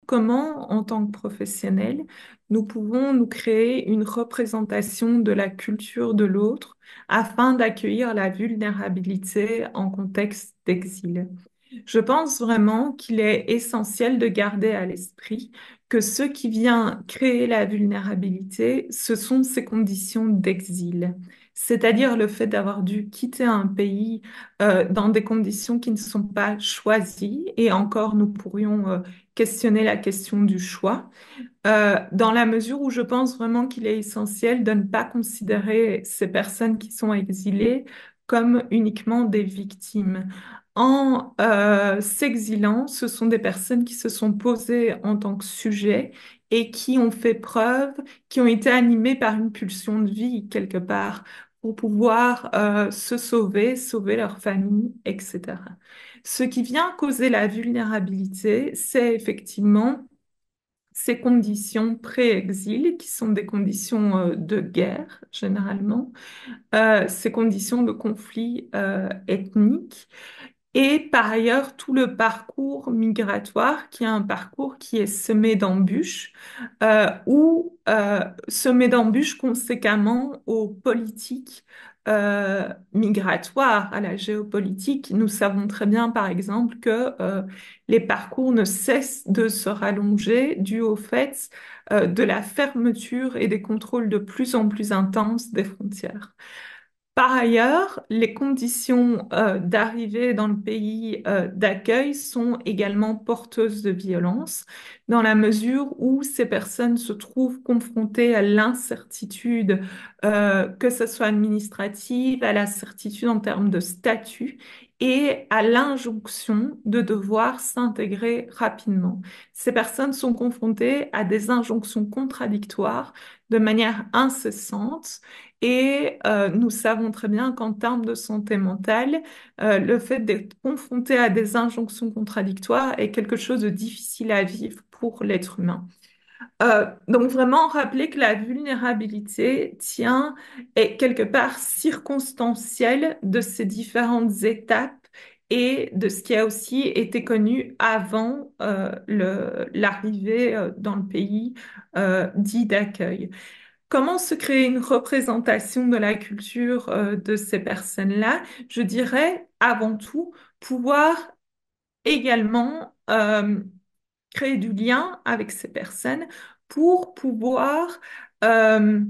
comment, en tant que professionnels, nous pouvons nous créer une représentation de la culture de l'autre afin d'accueillir la vulnérabilité en contexte d'exil. Je pense vraiment qu'il est essentiel de garder à l'esprit que ce qui vient créer la vulnérabilité, ce sont ces conditions d'exil, c'est-à-dire le fait d'avoir dû quitter un pays dans des conditions qui ne sont pas choisies, et encore nous pourrions questionner la question du choix, dans la mesure où je pense vraiment qu'il est essentiel de ne pas considérer ces personnes qui sont exilées comme uniquement des victimes. En s'exilant, ce sont des personnes qui se sont posées en tant que sujet et qui ont fait preuve, qui ont été animées par une pulsion de vie quelque part pour pouvoir se sauver, sauver leur famille, etc. Ce qui vient causer la vulnérabilité, c'est effectivement ces conditions pré-exil, qui sont des conditions de guerre généralement, ces conditions de conflit ethnique, et par ailleurs, tout le parcours migratoire, qui est un parcours qui est semé d'embûches, ou semé d'embûches conséquemment aux politiques migratoires, à la géopolitique. Nous savons très bien, par exemple, que les parcours ne cessent de se rallonger dû au fait de la fermeture et des contrôles de plus en plus intenses des frontières. Par ailleurs, les conditions d'arrivée dans le pays d'accueil sont également porteuses de violence, dans la mesure où ces personnes se trouvent confrontées à l'incertitude, que ce soit administrative, à la certitude en termes de statut et à l'injonction de devoir s'intégrer rapidement. Ces personnes sont confrontées à des injonctions contradictoires de manière incessante, et nous savons très bien qu'en termes de santé mentale, le fait d'être confronté à des injonctions contradictoires est quelque chose de difficile à vivre pour l'être humain. Donc vraiment rappeler que la vulnérabilité est quelque part circonstancielle de ces différentes étapes et de ce qui a aussi été connu avant l'arrivée dans le pays dit d'accueil. Comment se créer une représentation de la culture de ces personnes-là? Je dirais avant tout pouvoir également créer du lien avec ces personnes pour euh,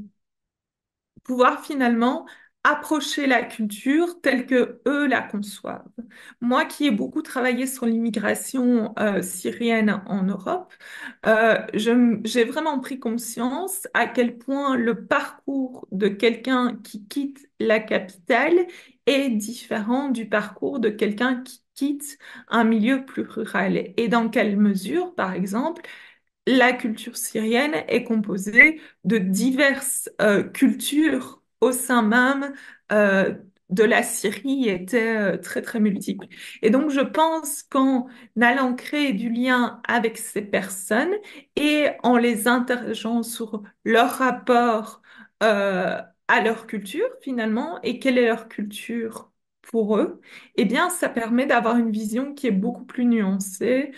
pouvoir finalement approcher la culture telle que eux la conçoivent. Moi qui ai beaucoup travaillé sur l'immigration syrienne en Europe, j'ai vraiment pris conscience à quel point le parcours de quelqu'un qui quitte la capitale est différent du parcours de quelqu'un qui quitte un milieu plus rural. Et dans quelle mesure, par exemple, la culture syrienne est composée de diverses cultures au sein même euh, de la Syrie étaient très très multiples. Et donc je pense qu'en allant créer du lien avec ces personnes et en les interrogeant sur leur rapport euh, à leur culture finalement et quelle est leur culture pour eux, eh bien ça permet d'avoir une vision qui est beaucoup plus nuancée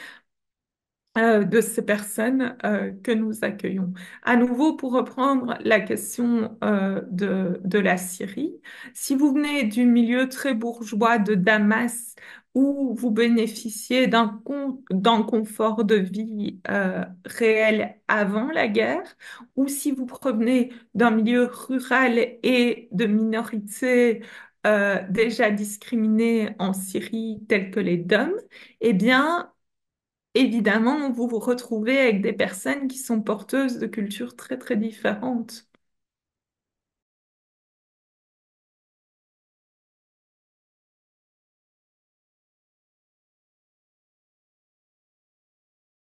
de ces personnes que nous accueillons. À nouveau, pour reprendre la question de la Syrie, si vous venez du milieu très bourgeois de Damas, où vous bénéficiez d'un confort de vie réel avant la guerre, ou si vous provenez d'un milieu rural et de minorités déjà discriminées en Syrie, telles que les DOM, eh bien, évidemment, vous vous retrouvez avec des personnes qui sont porteuses de cultures très, très différentes.